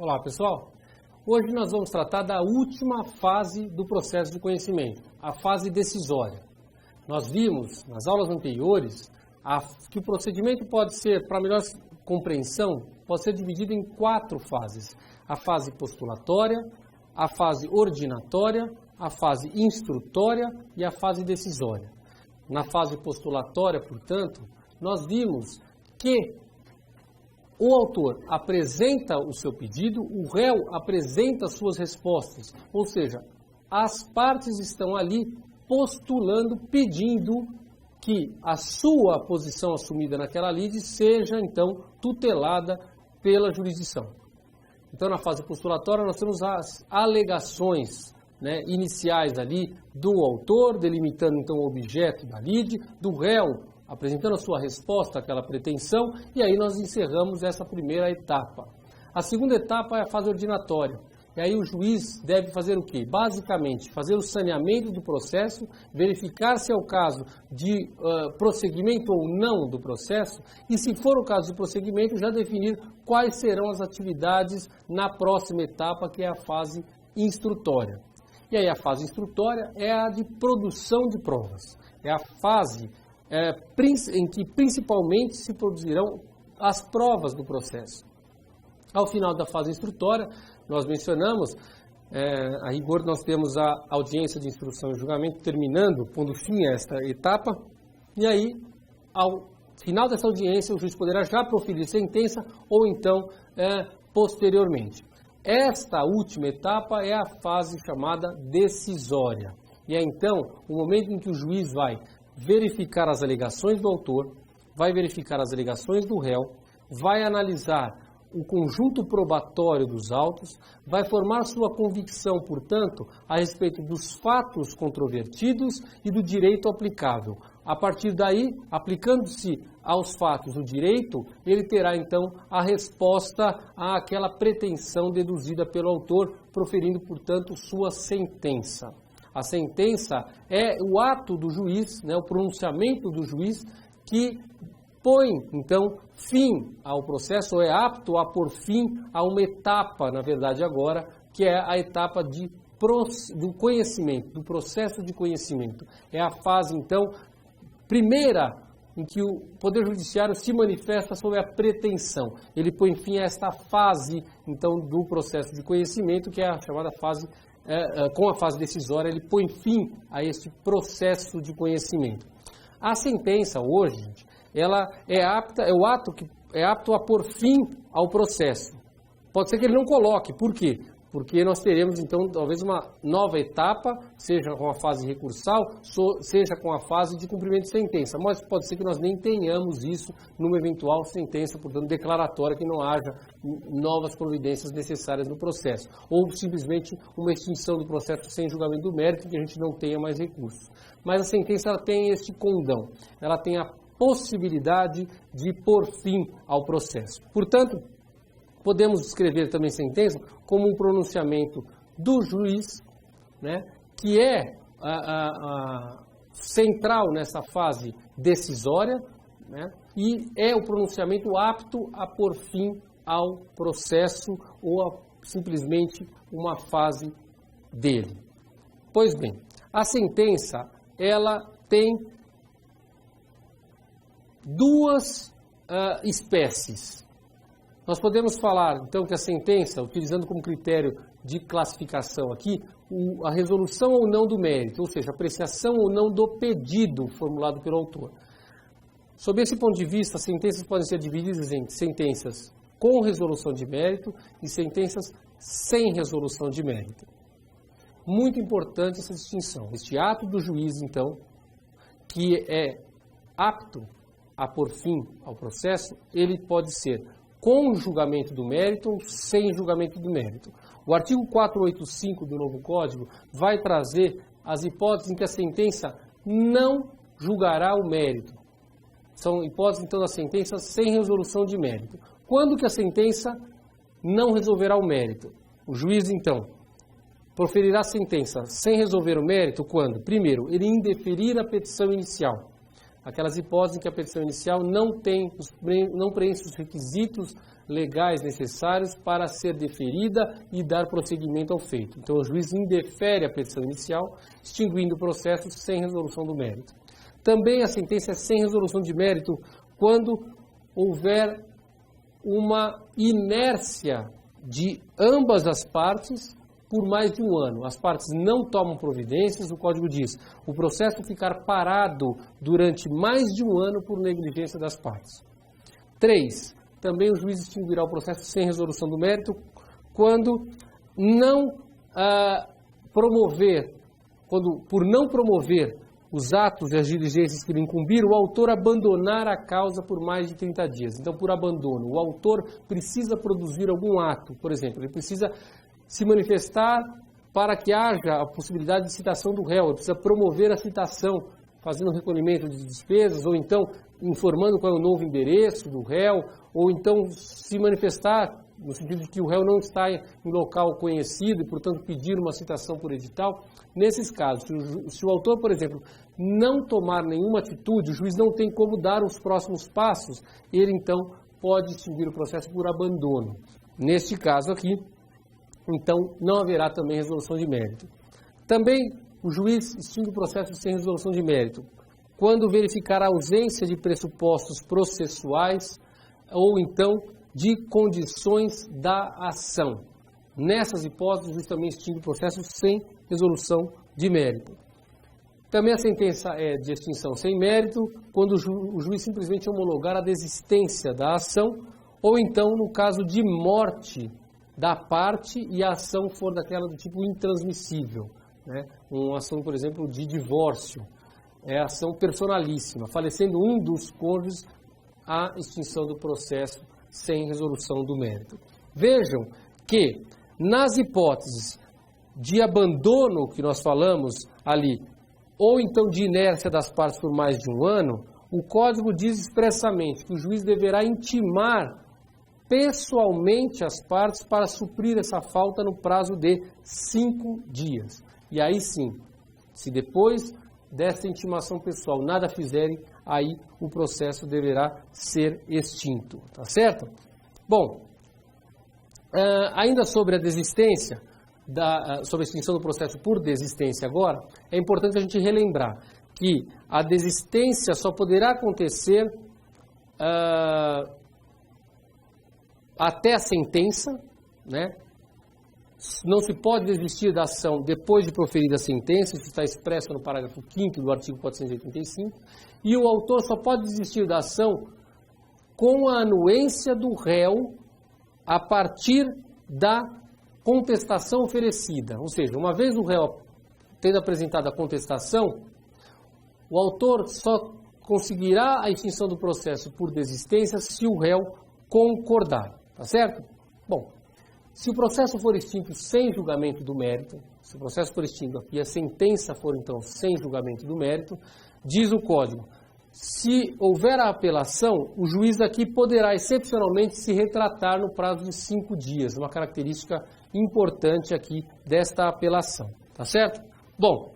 Olá pessoal, hoje nós vamos tratar da última fase do processo de conhecimento, a fase decisória. Nós vimos nas aulas anteriores que o procedimento pode ser, para melhor compreensão, pode ser dividido em 4 fases. A fase postulatória, a fase ordinatória, a fase instrutória e a fase decisória. Na fase postulatória, portanto, nós vimos que o autor apresenta o seu pedido, o réu apresenta as suas respostas, ou seja, as partes estão ali postulando, pedindo que a sua posição assumida naquela lide seja, então, tutelada pela jurisdição. Então, na fase postulatória, nós temos as alegações iniciais ali do autor, delimitando, então, o objeto da lide, do réu, apresentando a sua resposta àquela pretensão, e aí nós encerramos essa primeira etapa. A segunda etapa é a fase ordinatória. E aí o juiz deve fazer o quê? Basicamente, fazer o saneamento do processo, verificar se é o caso de prosseguimento ou não do processo, e se for o caso de prosseguimento, já definir quais serão as atividades na próxima etapa, que é a fase instrutória. E aí a fase instrutória é a de produção de provas. É a fase em que principalmente se produzirão as provas do processo. Ao final da fase instrutória, nós mencionamos, a rigor nós temos a audiência de instrução e julgamento terminando, pondo fim a esta etapa, e aí, ao final dessa audiência, o juiz poderá já proferir sentença ou então posteriormente. Esta última etapa é a fase chamada decisória. E é então o momento em que o juiz vai verificar as alegações do autor, vai verificar as alegações do réu, vai analisar o conjunto probatório dos autos, vai formar sua convicção, portanto, a respeito dos fatos controvertidos e do direito aplicável. A partir daí, aplicando-se aos fatos do direito, ele terá então a resposta àquela pretensão deduzida pelo autor, proferindo, portanto, sua sentença. A sentença é o ato do juiz, o pronunciamento do juiz, que põe, então, fim ao processo, ou é apto a pôr fim a uma etapa, na verdade agora, que é a etapa do conhecimento, do processo de conhecimento. É a fase, então, primeira em que o Poder Judiciário se manifesta sobre a pretensão. Ele põe fim a esta fase, então, do processo de conhecimento, que é a chamada fase com a fase decisória, ele põe fim a este processo de conhecimento. A sentença hoje, gente, ela é apto a pôr fim ao processo. Pode ser que ele não coloque. Por quê? Porque nós teremos, então, talvez uma nova etapa, seja com a fase recursal, seja com a fase de cumprimento de sentença. Mas pode ser que nós nem tenhamos isso numa eventual sentença, portanto, declaratória, que não haja novas providências necessárias no processo. Ou simplesmente uma extinção do processo sem julgamento do mérito, que a gente não tenha mais recursos. Mas a sentença ela tem este condão, ela tem a possibilidade de pôr fim ao processo. Portanto, podemos descrever também sentença como um pronunciamento do juiz, que é central nessa fase decisória, e é o pronunciamento apto a pôr fim ao processo ou simplesmente uma fase dele. Pois bem, a sentença ela tem 2 espécies. Nós podemos falar, então, que a sentença, utilizando como critério de classificação aqui, a resolução ou não do mérito, ou seja, a apreciação ou não do pedido formulado pelo autor. Sob esse ponto de vista, as sentenças podem ser divididas em sentenças com resolução de mérito e sentenças sem resolução de mérito. Muito importante essa distinção. Este ato do juiz, então, que é apto a pôr fim ao processo, ele pode ser com julgamento do mérito ou sem julgamento do mérito. O artigo 485 do novo Código vai trazer as hipóteses em que a sentença não julgará o mérito. São hipóteses, então, da sentença sem resolução de mérito. Quando que a sentença não resolverá o mérito? O juiz, então, proferirá a sentença sem resolver o mérito quando, primeiro, ele indeferir a petição inicial. Aquelas hipóteses em que a petição inicial não preenche os requisitos legais necessários para ser deferida e dar prosseguimento ao feito. Então, o juiz indefere a petição inicial, extinguindo o processo sem resolução do mérito. Também a sentença é sem resolução de mérito quando houver uma inércia de ambas as partes por mais de um ano. As partes não tomam providências, o Código diz, o processo ficar parado durante mais de um ano por negligência das partes. 3. Também o juiz extinguirá o processo sem resolução do mérito quando por não promover os atos e as diligências que lhe incumbiram, o autor abandonar a causa por mais de 30 dias. Então, por abandono, o autor precisa produzir algum ato, por exemplo, ele precisa se manifestar para que haja a possibilidade de citação do réu, ele precisa promover a citação, fazendo um recolhimento de despesas, ou então informando qual é o novo endereço do réu, ou então se manifestar no sentido de que o réu não está em local conhecido e, portanto, pedir uma citação por edital. Nesses casos, se o autor, por exemplo, não tomar nenhuma atitude, o juiz não tem como dar os próximos passos, ele, então, pode extinguir o processo por abandono. Neste caso aqui, então, não haverá também resolução de mérito. Também, o juiz extingue o processo sem resolução de mérito quando verificar a ausência de pressupostos processuais ou, então, de condições da ação. Nessas hipóteses, o juiz também extingue o processo sem resolução de mérito. Também a sentença é de extinção sem mérito quando o juiz simplesmente homologar a desistência da ação ou então no caso de morte da parte e a ação for daquela do tipo intransmissível, né? Uma ação, por exemplo, de divórcio, é ação personalíssima, falecendo um dos cônjuges, a extinção do processo sem resolução do mérito. Vejam que nas hipóteses de abandono que nós falamos ali, ou então de inércia das partes por mais de um ano, o Código diz expressamente que o juiz deverá intimar pessoalmente as partes para suprir essa falta no prazo de 5 dias. E aí sim, se depois dessa intimação pessoal nada fizerem, aí o processo deverá ser extinto, tá certo? Bom, ainda sobre a desistência, sobre a extinção do processo por desistência agora, é importante a gente relembrar que a desistência só poderá acontecer até a sentença, né? Não se pode desistir da ação depois de proferida a sentença, isso está expresso no parágrafo 5º do artigo 485, e o autor só pode desistir da ação com a anuência do réu a partir da contestação oferecida. Ou seja, uma vez o réu tendo apresentado a contestação, o autor só conseguirá a extinção do processo por desistência se o réu concordar, tá certo? Bom, se o processo for extinto sem julgamento do mérito, se o processo for extinto aqui e a sentença for então sem julgamento do mérito, diz o Código, se houver a apelação, o juiz aqui poderá excepcionalmente se retratar no prazo de 5 dias, uma característica importante aqui desta apelação, tá certo? Bom,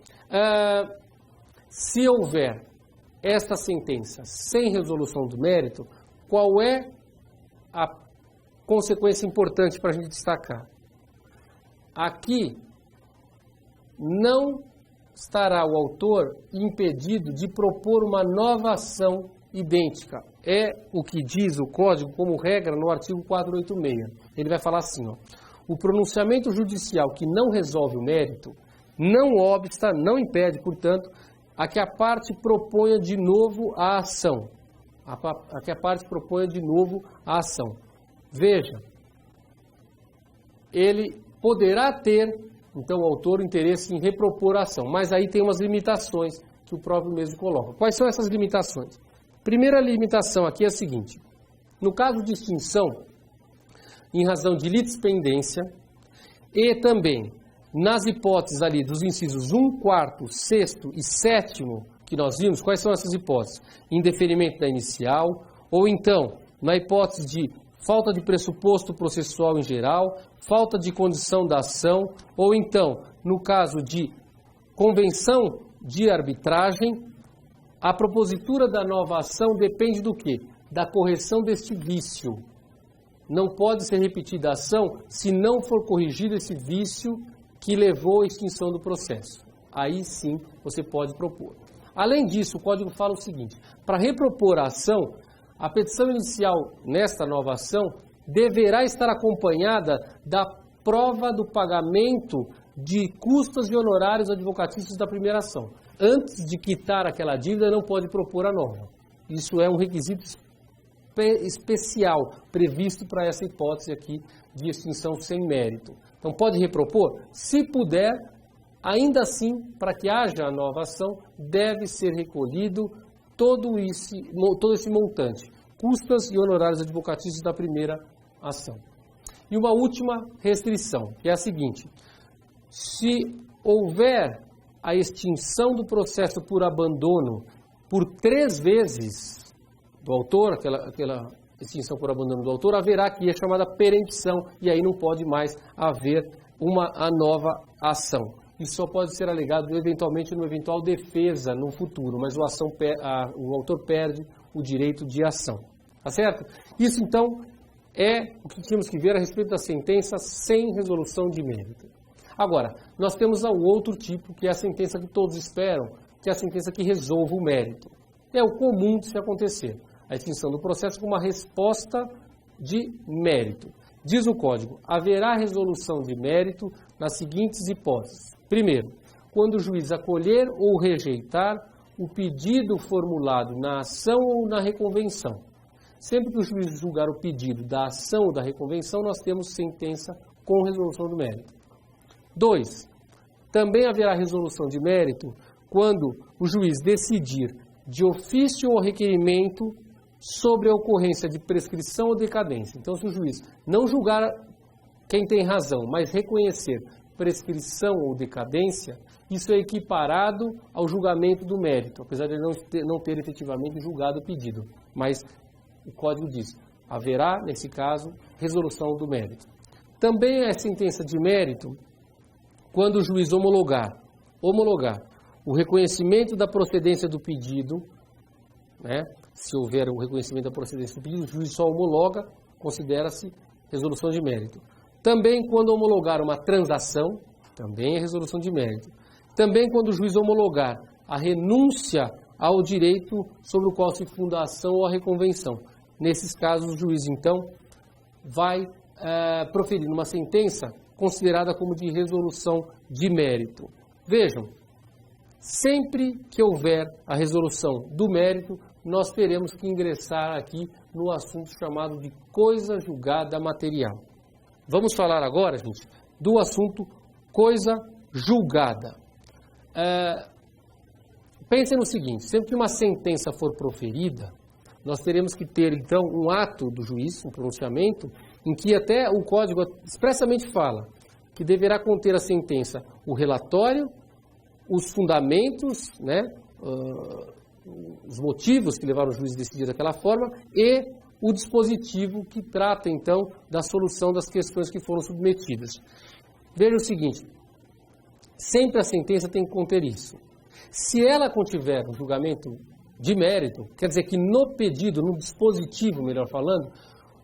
se houver esta sentença sem resolução do mérito, qual é a consequência importante para a gente destacar? Aqui não estará o autor impedido de propor uma nova ação idêntica. É o que diz o Código como regra no artigo 486. Ele vai falar assim, ó, o pronunciamento judicial que não resolve o mérito não obsta, não impede, portanto, a que a parte proponha de novo a ação. A que a parte proponha de novo a ação. Veja, ele poderá ter, então, o autor, interesse em repropor a ação, mas aí tem umas limitações que o próprio mesmo coloca. Quais são essas limitações? Primeira limitação aqui é a seguinte, no caso de extinção, em razão de litispendência, e também nas hipóteses ali dos incisos 1, 4, 6º e 7º, que nós vimos, quais são essas hipóteses? Indeferimento da inicial, ou então, na hipótese de falta de pressuposto processual em geral, falta de condição da ação, ou então, no caso de convenção de arbitragem, a propositura da nova ação depende do quê? Da correção deste vício. não pode ser repetida a ação se não for corrigido esse vício que levou à extinção do processo. Aí sim você pode propor. Além disso, o Código fala o seguinte: para repropor a ação, a petição inicial nesta nova ação deverá estar acompanhada da prova do pagamento de custos e honorários advocatícios da primeira ação. Antes de quitar aquela dívida, não pode propor a nova. Isso é um requisito especial previsto para essa hipótese aqui de extinção sem mérito. Então, pode repropor? Se puder, ainda assim, para que haja a nova ação, deve ser recolhido todo esse montante, custas e honorários advocatícios da primeira ação. E uma última restrição, que é a seguinte: se houver a extinção do processo por abandono por 3 vezes do autor, aquela extinção por abandono do autor, haverá aqui a chamada perempção, e aí não pode mais haver a nova ação. Isso só pode ser alegado eventualmente numa eventual defesa no futuro, mas o autor perde o direito de ação. Tá certo? Isso então é o que tínhamos que ver a respeito da sentença sem resolução de mérito. Agora, nós temos o outro tipo, que é a sentença que todos esperam, que é a sentença que resolve o mérito. É o comum de se acontecer, a extinção do processo com uma resposta de mérito. Diz o Código: haverá resolução de mérito nas seguintes hipóteses. Primeiro, quando o juiz acolher ou rejeitar o pedido formulado na ação ou na reconvenção. Sempre que o juiz julgar o pedido da ação ou da reconvenção, nós temos sentença com resolução do mérito. 2. Também haverá resolução de mérito quando o juiz decidir de ofício ou requerimento sobre a ocorrência de prescrição ou decadência. Então, se o juiz não julgar quem tem razão, mas reconhecer prescrição ou decadência, isso é equiparado ao julgamento do mérito, apesar de ele não ter efetivamente julgado o pedido. Mas o Código diz: haverá, nesse caso, resolução do mérito. Também é sentença de mérito quando o juiz homologar o reconhecimento da procedência do pedido, né? Se houver o reconhecimento da procedência do pedido, o juiz só homologa, considera-se resolução de mérito. Também quando homologar uma transação, também é resolução de mérito. Também quando o juiz homologar a renúncia ao direito sobre o qual se funda a ação ou a reconvenção. Nesses casos, o juiz, então, vai proferir uma sentença considerada como de resolução de mérito. Vejam, sempre que houver a resolução do mérito, nós teremos que ingressar aqui no assunto chamado de coisa julgada material. Vamos falar agora, gente, do assunto coisa julgada. Pensem no seguinte: sempre que uma sentença for proferida, nós teremos que ter, então, um ato do juiz, um pronunciamento, em que até o Código expressamente fala que deverá conter a sentença o relatório, os fundamentos, né, os motivos que levaram o juiz a decidir daquela forma e o dispositivo que trata, então, da solução das questões que foram submetidas. Veja o seguinte: sempre a sentença tem que conter isso. Se ela contiver um julgamento de mérito, quer dizer que no pedido, no dispositivo, melhor falando,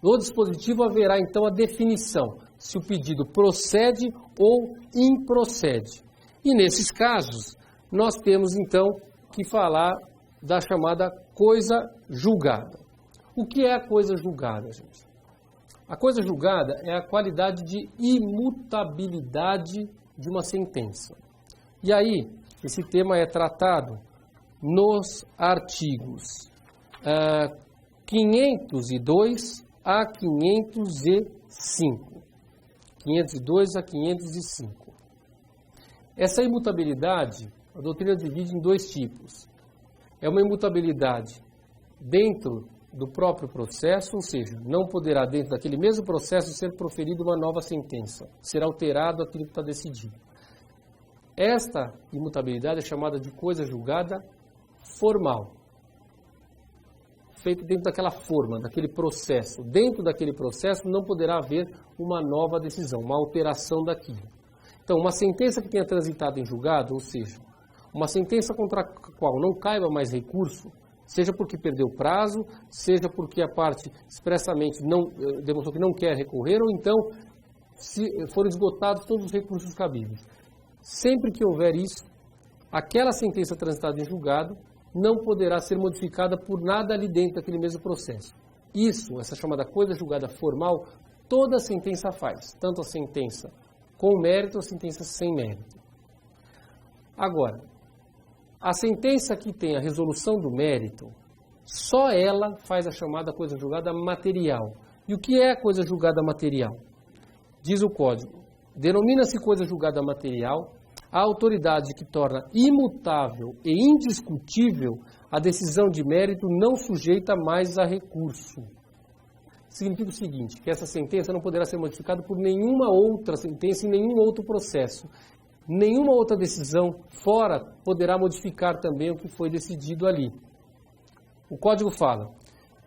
no dispositivo haverá então a definição se o pedido procede ou improcede. E nesses casos, nós temos então que falar da chamada coisa julgada. O que é a coisa julgada, gente? A coisa julgada é a qualidade de imutabilidade de uma sentença. E aí, esse tema é tratado nos artigos 502 a 505. 502 a 505. Essa imutabilidade, a doutrina divide em 2 tipos. É uma imutabilidade dentro do próprio processo, ou seja, não poderá dentro daquele mesmo processo ser proferida uma nova sentença, ser alterado aquilo que está decidido. Esta imutabilidade é chamada de coisa julgada formal, feita dentro daquela forma, daquele processo. Dentro daquele processo não poderá haver uma nova decisão, uma alteração daquilo. Então, uma sentença que tenha transitado em julgado, ou seja, uma sentença contra a qual não caiba mais recurso, seja porque perdeu o prazo, seja porque a parte expressamente não demonstrou que não quer recorrer, ou então se foram esgotados todos os recursos cabíveis. Sempre que houver isso, aquela sentença transitada em julgado não poderá ser modificada por nada ali dentro daquele mesmo processo. Isso, essa chamada coisa julgada formal, toda sentença faz, tanto a sentença com mérito ou a sentença sem mérito. Agora, a sentença que tem a resolução do mérito, só ela faz a chamada coisa julgada material. E o que é a coisa julgada material? Diz o Código, denomina-se coisa julgada material a autoridade que torna imutável e indiscutível a decisão de mérito não sujeita mais a recurso. Significa o seguinte, que essa sentença não poderá ser modificada por nenhuma outra sentença em nenhum outro processo. Nenhuma outra decisão fora poderá modificar também o que foi decidido ali. O Código fala,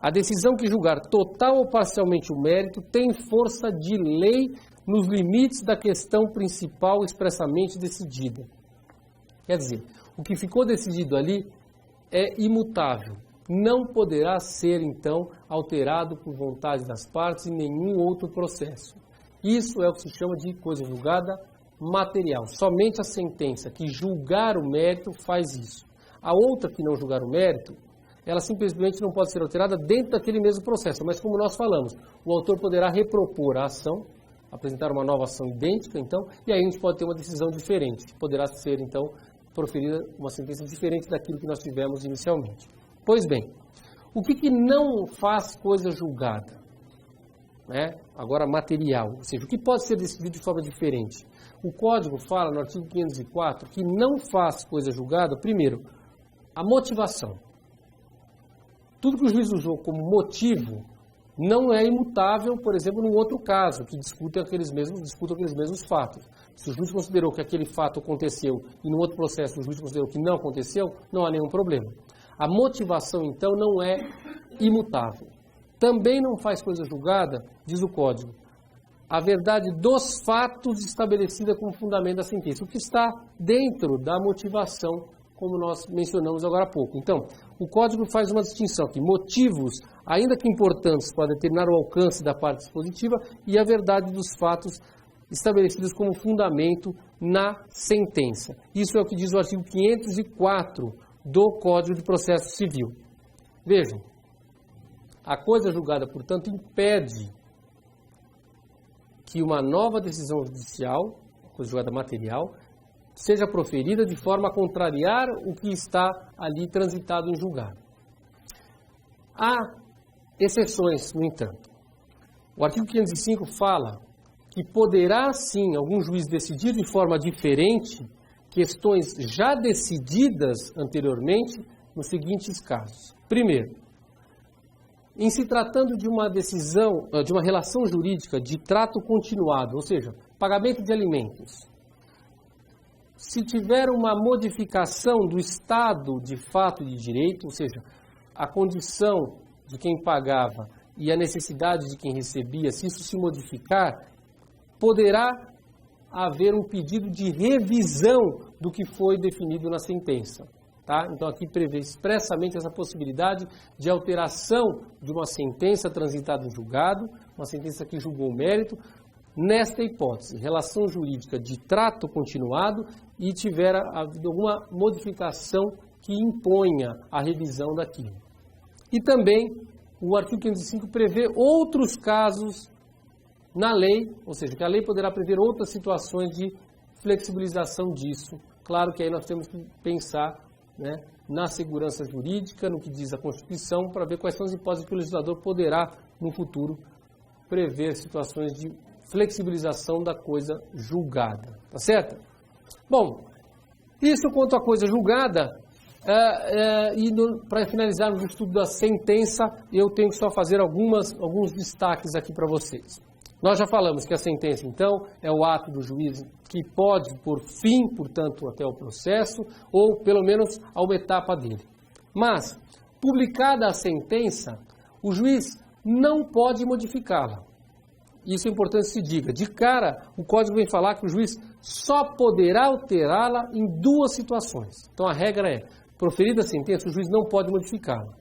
a decisão que julgar total ou parcialmente o mérito tem força de lei nos limites da questão principal expressamente decidida. Quer dizer, o que ficou decidido ali é imutável. Não poderá ser, então, alterado por vontade das partes em nenhum outro processo. Isso é o que se chama de coisa julgada material. Somente a sentença que julgar o mérito faz isso. A outra que não julgar o mérito, ela simplesmente não pode ser alterada dentro daquele mesmo processo. Mas como nós falamos, o autor poderá repropor a ação, apresentar uma nova ação idêntica, então, e aí a gente pode ter uma decisão diferente. Poderá ser, então, proferida uma sentença diferente daquilo que nós tivemos inicialmente. Pois bem, o que não faz coisa julgada? Agora, material, ou seja, o que pode ser decidido de forma diferente? O Código fala, no artigo 504, que não faz coisa julgada, primeiro, a motivação. Tudo que o juiz usou como motivo não é imutável, por exemplo, num outro caso, que discuta aqueles mesmos fatos. Se o juiz considerou que aquele fato aconteceu e no outro processo o juiz considerou que não aconteceu, não há nenhum problema. A motivação, então, não é imutável. Também não faz coisa julgada, diz o Código, a verdade dos fatos estabelecida como fundamento da sentença, o que está dentro da motivação, como nós mencionamos agora há pouco. Então, o Código faz uma distinção aqui, motivos, ainda que importantes, para determinar o alcance da parte dispositiva e a verdade dos fatos estabelecidos como fundamento na sentença. Isso é o que diz o artigo 504 do Código de Processo Civil. Vejam, a coisa julgada, portanto, impede que uma nova decisão judicial, coisa julgada material, seja proferida de forma a contrariar o que está ali transitado em julgado. Há exceções, no entanto. O artigo 505 fala que poderá, sim, algum juiz decidir de forma diferente questões já decididas anteriormente nos seguintes casos. Primeiro, em se tratando de uma decisão, de uma relação jurídica de trato continuado, ou seja, pagamento de alimentos, se tiver uma modificação do estado de fato e de direito, ou seja, a condição de quem pagava e a necessidade de quem recebia, se isso se modificar, poderá haver um pedido de revisão do que foi definido na sentença. Tá? Então aqui prevê expressamente essa possibilidade de alteração de uma sentença transitada em julgado, uma sentença que julgou o mérito, nesta hipótese, relação jurídica de trato continuado e tiver havido alguma modificação que imponha a revisão daquilo. E também o artigo 505 prevê outros casos na lei, ou seja, que a lei poderá prever outras situações de flexibilização disso. Claro que aí nós temos que pensar na segurança jurídica, no que diz a Constituição, para ver quais são as hipóteses que o legislador poderá, no futuro, prever situações de flexibilização da coisa julgada. Tá certo? Bom, isso quanto à coisa julgada, para finalizarmos o estudo da sentença, eu tenho que só fazer alguns destaques aqui para vocês. Nós já falamos que a sentença, então, é o ato do juiz que pode pôr fim, portanto, até o processo, ou pelo menos a uma etapa dele. Mas, publicada a sentença, o juiz não pode modificá-la. Isso é importante que se diga. De cara, o Código vem falar que o juiz só poderá alterá-la em duas situações. Então, a regra é, Proferida a sentença, o juiz não pode modificá-la.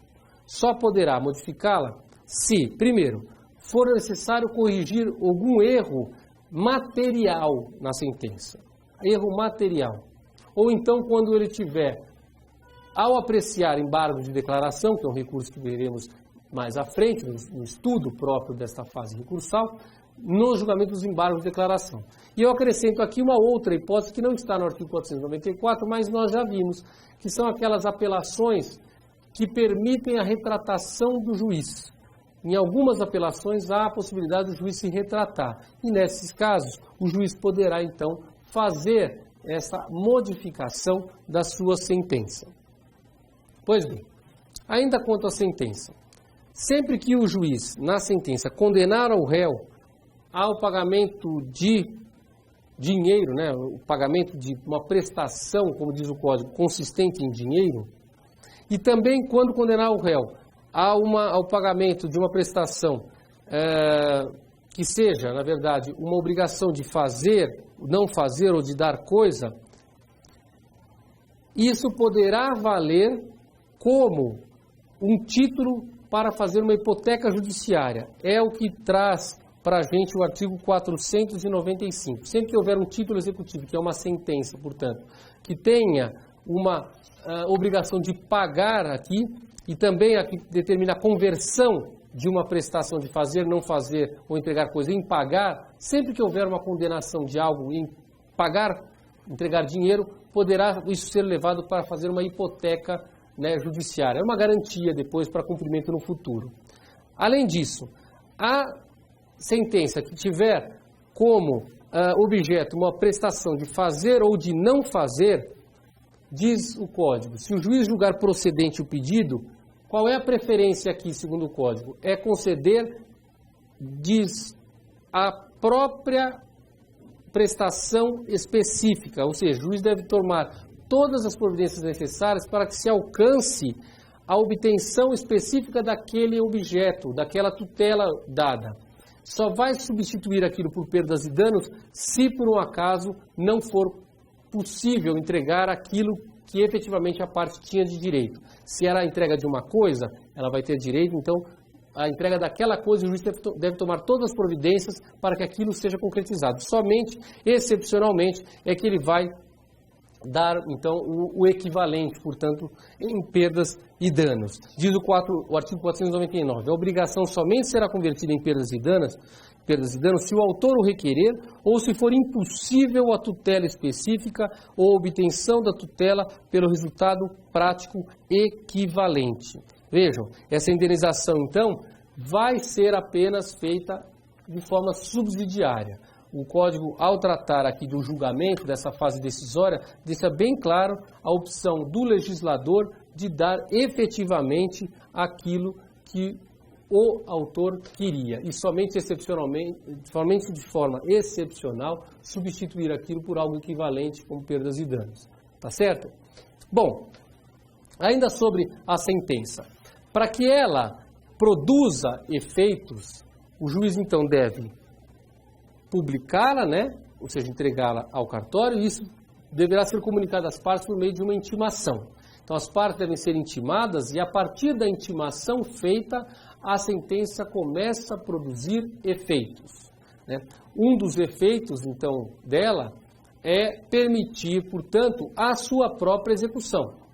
Só poderá modificá-la se, primeiro, for necessário corrigir algum erro material na sentença. Erro material. Ou então, quando ele tiver, ao apreciar embargo de declaração, que é um recurso que veremos mais à frente, no estudo próprio desta fase recursal, no julgamento dos embargos de declaração. E eu acrescento aqui uma outra hipótese que não está no artigo 494, mas nós já vimos, que são aquelas apelações que permitem a retratação do juiz. Em algumas apelações há a possibilidade do juiz se retratar. E nesses casos, o juiz poderá então fazer essa modificação da sua sentença. Pois bem, ainda quanto à sentença, sempre que o juiz, na sentença, condenar o réu ao pagamento de dinheiro, né, o pagamento de uma prestação, como diz o Código, consistente em dinheiro, e também quando condenar o réu ao pagamento de uma prestação que seja, na verdade, uma obrigação de fazer, não fazer ou de dar coisa, isso poderá valer como um título para fazer uma hipoteca judiciária. É o que traz para a gente o artigo 495. Sempre que houver um título executivo, que é uma sentença, portanto, que tenha uma obrigação de pagar aqui, e também aqui determina a conversão de uma prestação de fazer, não fazer ou entregar coisa em pagar, sempre que houver uma condenação de algo em pagar, entregar dinheiro, poderá isso ser levado para fazer uma hipoteca, né, judiciária. É uma garantia depois para cumprimento no futuro. Além disso, a sentença que tiver como objeto uma prestação de fazer ou de não fazer, diz o Código, se o juiz julgar procedente o pedido, qual é a preferência aqui, segundo o Código? É conceder, diz, a própria prestação específica, ou seja, o juiz deve tomar todas as providências necessárias para que se alcance a obtenção específica daquele objeto, daquela tutela dada. Só vai substituir aquilo por perdas e danos se por um acaso não for possível entregar aquilo que efetivamente a parte tinha de direito. Se era a entrega de uma coisa, ela vai ter direito, então a entrega daquela coisa, o juiz deve tomar todas as providências para que aquilo seja concretizado. Somente, excepcionalmente, é que ele vai dar, então, o equivalente, portanto, em perdas e danos. Diz o artigo 499, a obrigação somente será convertida em perdas e danos se o autor o requerer ou se for impossível a tutela específica ou a obtenção da tutela pelo resultado prático equivalente. Vejam, essa indenização, então, vai ser apenas feita de forma subsidiária. O Código, ao tratar aqui do julgamento, dessa fase decisória, deixa bem claro a opção do legislador de dar efetivamente aquilo que o autor queria. E somente excepcionalmente, somente de forma excepcional, substituir aquilo por algo equivalente como perdas e danos. Tá certo? Bom, ainda sobre a sentença. Para que ela produza efeitos, o juiz então deve publicá-la, né? Ou seja, entregá-la ao cartório, e isso deverá ser comunicado às partes por meio de uma intimação. Então, as partes devem ser intimadas e, a partir da intimação feita, a sentença começa a produzir efeitos, né? Um dos efeitos, então, dela é permitir, portanto, a sua própria execução.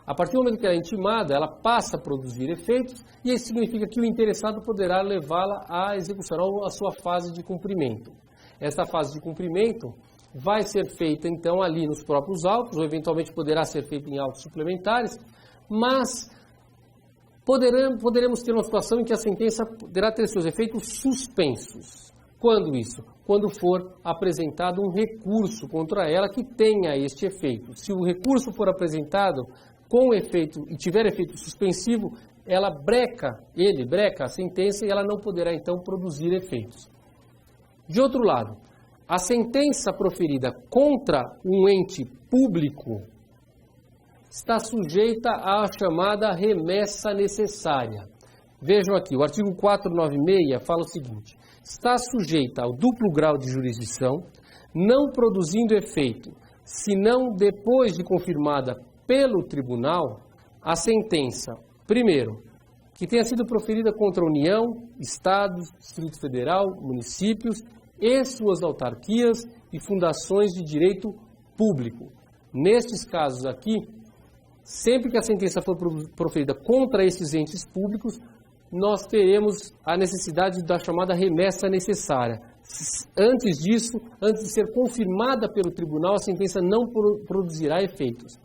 A partir do momento que ela é intimada, ela passa a produzir efeitos e isso significa que o interessado poderá levá-la à execução, ou à sua fase de cumprimento. Essa fase de cumprimento vai ser feita, então, ali nos próprios autos, ou eventualmente poderá ser feita em autos suplementares, mas poderemos ter uma situação em que a sentença poderá ter seus efeitos suspensos. Quando isso? Quando for apresentado um recurso contra ela que tenha este efeito. Se o recurso for apresentado com efeito e tiver efeito suspensivo, ele breca a sentença e ela não poderá, então, produzir efeitos. De outro lado, a sentença proferida contra um ente público está sujeita à chamada remessa necessária. Vejam aqui, o artigo 496 fala o seguinte: está sujeita ao duplo grau de jurisdição, não produzindo efeito, senão depois de confirmada pelo tribunal a sentença, primeiro, que tenha sido proferida contra a União, Estados, Distrito Federal, municípios e suas autarquias e fundações de direito público. Nestes casos aqui, sempre que a sentença for proferida contra esses entes públicos, nós teremos a necessidade da chamada remessa necessária. Antes disso, antes de ser confirmada pelo tribunal, a sentença não produzirá efeitos.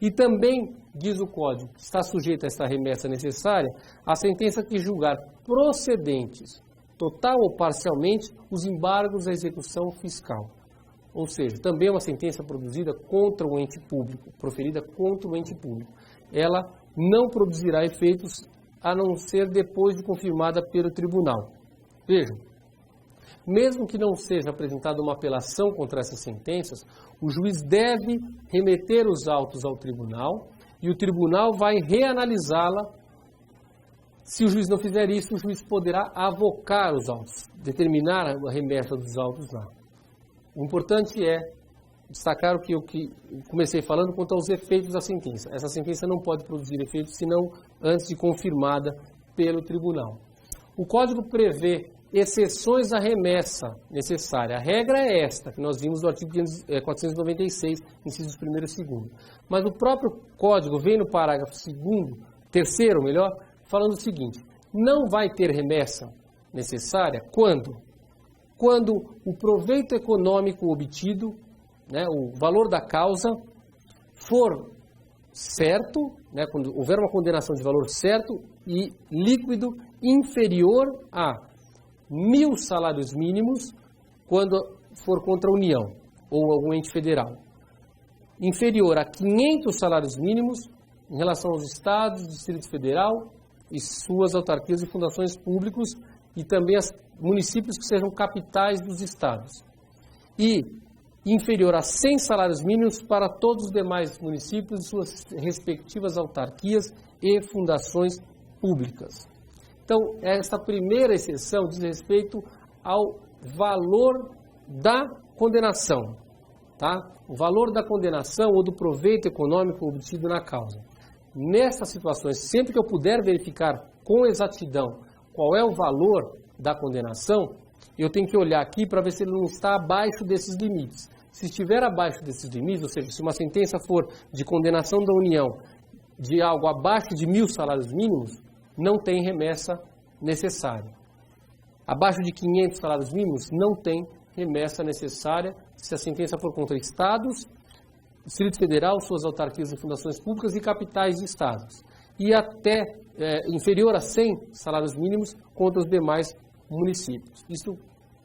E também, diz o Código, está sujeita a essa remessa necessária, a sentença que julgar procedentes, total ou parcialmente, os embargos à execução fiscal. Ou seja, também é uma sentença produzida contra o ente público, proferida contra o ente público. Ela não produzirá efeitos a não ser depois de confirmada pelo tribunal. Vejam, mesmo que não seja apresentada uma apelação contra essas sentenças, o juiz deve remeter os autos ao tribunal e o tribunal vai reanalisá-la. Se o juiz não fizer isso, o juiz poderá avocar os autos, determinar a remessa dos autos lá. O importante é destacar o que eu comecei falando quanto aos efeitos da sentença. Essa sentença não pode produzir efeitos senão antes de confirmada pelo tribunal. O Código prevê exceções à remessa necessária. A regra é esta, que nós vimos no artigo 496, incisos 1º e 2º. Mas o próprio Código vem no parágrafo 3º, melhor, falando o seguinte: não vai ter remessa necessária quando o proveito econômico obtido, o valor da causa, for certo, quando houver uma condenação de valor certo e líquido inferior a 1.000 salários mínimos, quando for contra a União ou algum ente federal. Inferior a 500 salários mínimos em relação aos estados, Distrito Federal e suas autarquias e fundações públicos e também os municípios que sejam capitais dos estados. E inferior a 100 salários mínimos para todos os demais municípios e suas respectivas autarquias e fundações públicas. Então, esta primeira exceção diz respeito ao valor da condenação, tá? O valor da condenação ou do proveito econômico obtido na causa. Nessas situações, sempre que eu puder verificar com exatidão qual é o valor da condenação, eu tenho que olhar aqui para ver se ele não está abaixo desses limites. Se estiver abaixo desses limites, ou seja, se uma sentença for de condenação da União de algo abaixo de 1.000 salários mínimos, não tem remessa necessária. Abaixo de 500 salários mínimos, não tem remessa necessária se a sentença for contra estados, Distrito Federal, suas autarquias e fundações públicas e capitais de estados. E até inferior a 100 salários mínimos contra os demais municípios. Isso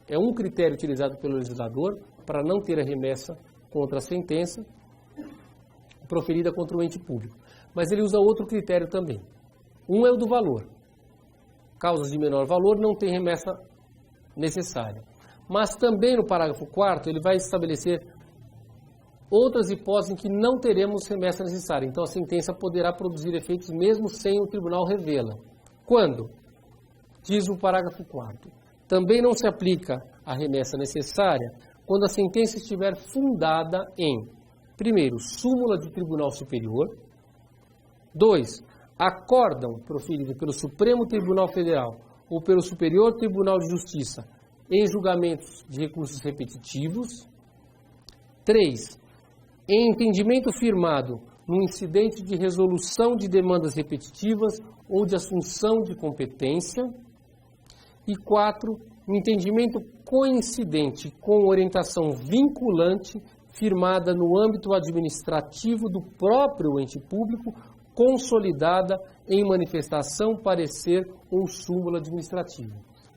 é um critério utilizado pelo legislador para não ter a remessa contra a sentença proferida contra o ente público. Mas ele usa outro critério também. Um é o do valor. Causas de menor valor não tem remessa necessária. Mas também no parágrafo 4º ele vai estabelecer outras hipóteses em que não teremos remessa necessária. Então a sentença poderá produzir efeitos mesmo sem o tribunal revê-la. Quando? Diz o parágrafo 4º. Também não se aplica a remessa necessária quando a sentença estiver fundada em, primeiro, súmula de Tribunal Superior. 2. Acórdão proferido pelo Supremo Tribunal Federal ou pelo Superior Tribunal de Justiça em julgamentos de recursos repetitivos. 3. Em entendimento firmado no incidente de resolução de demandas repetitivas ou de assunção de competência. E 4. Um entendimento coincidente com orientação vinculante firmada no âmbito administrativo do próprio ente público, consolidada em manifestação, parecer ou súmula administrativa.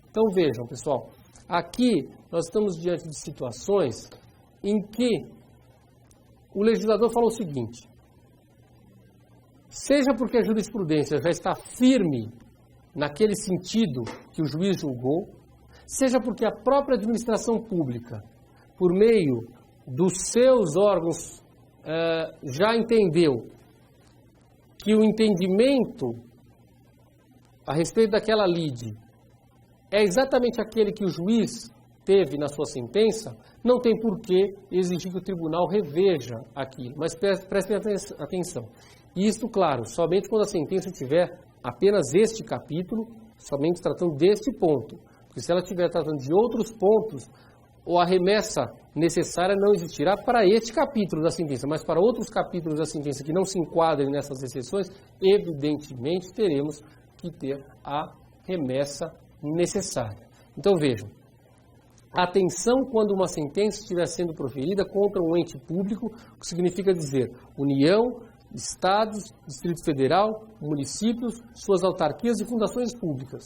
Então vejam, pessoal, aqui nós estamos diante de situações em que o legislador falou o seguinte: seja porque a jurisprudência já está firme naquele sentido que o juiz julgou, seja porque a própria administração pública, por meio dos seus órgãos, já entendeu que o entendimento a respeito daquela lide é exatamente aquele que o juiz teve na sua sentença, não tem por que exigir que o tribunal reveja aquilo. Mas prestem atenção. Isso, claro, somente quando a sentença tiver apenas este capítulo, somente tratando deste ponto. Porque se ela estiver tratando de outros pontos, ou a remessa necessária não existirá para este capítulo da sentença, mas para outros capítulos da sentença que não se enquadrem nessas exceções, evidentemente teremos que ter a remessa necessária. Então vejam, atenção quando uma sentença estiver sendo proferida contra um ente público, o que significa dizer União, Estados, Distrito Federal, municípios, suas autarquias e fundações públicas.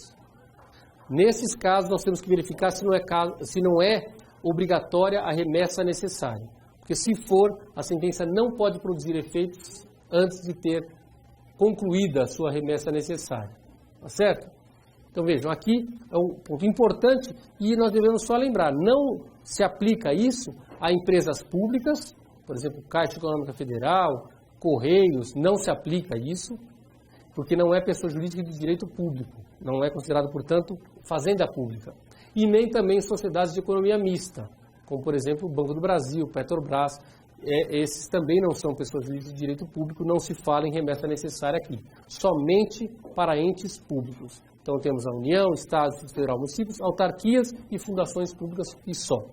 Nesses casos, nós temos que verificar se não é obrigatória a remessa necessária. Porque se for, a sentença não pode produzir efeitos antes de ter concluída a sua remessa necessária. Tá certo? Então vejam, aqui é um ponto importante e nós devemos só lembrar, não se aplica isso a empresas públicas, por exemplo, Caixa Econômica Federal, Correios, não se aplica isso, porque não é pessoa jurídica de direito público, não é considerado, portanto, fazenda pública. E nem também sociedades de economia mista, como, por exemplo, o Banco do Brasil, Petrobras, esses também não são pessoas jurídicas de direito público, não se fala em remessa necessária aqui, somente para entes públicos. Então temos a União, Estados, Distrito Federal, municípios, autarquias e fundações públicas e só.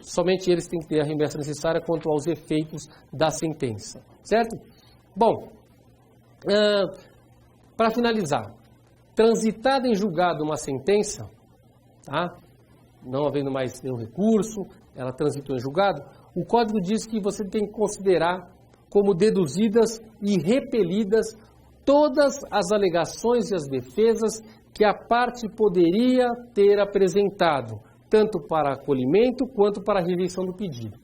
Somente eles têm que ter a remessa necessária quanto aos efeitos da sentença, certo? Bom, para finalizar, transitada em julgado uma sentença, tá? Não havendo mais nenhum recurso, ela transitou em julgado, o Código diz que você tem que considerar como deduzidas e repelidas todas as alegações e as defesas que a parte poderia ter apresentado, tanto para acolhimento quanto para a rejeição do pedido.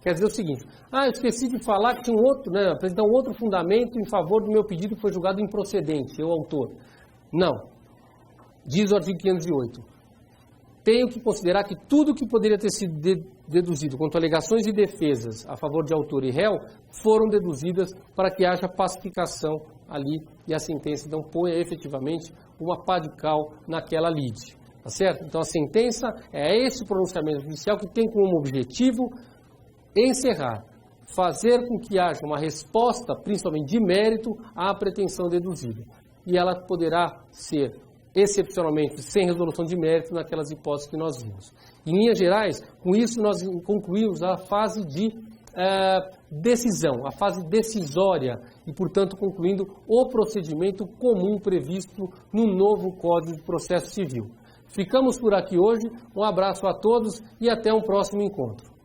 Quer dizer o seguinte, eu esqueci de falar que tinha apresentar um outro fundamento em favor do meu pedido que foi julgado improcedente, eu autor. Não. Diz o artigo 508. Tenho que considerar que tudo que poderia ter sido deduzido quanto a alegações e defesas a favor de autor e réu foram deduzidas para que haja pacificação ali e a sentença então ponha efetivamente uma pá de cal naquela lide. Tá certo? Então a sentença é esse pronunciamento judicial que tem como objetivo encerrar, fazer com que haja uma resposta, principalmente de mérito, à pretensão deduzida. E ela poderá ser excepcionalmente sem resolução de mérito naquelas hipóteses que nós vimos. Em linhas gerais, com isso nós concluímos a fase de decisão, a fase decisória e, portanto, concluindo o procedimento comum previsto no novo Código de Processo Civil. Ficamos por aqui hoje, um abraço a todos e até um próximo encontro.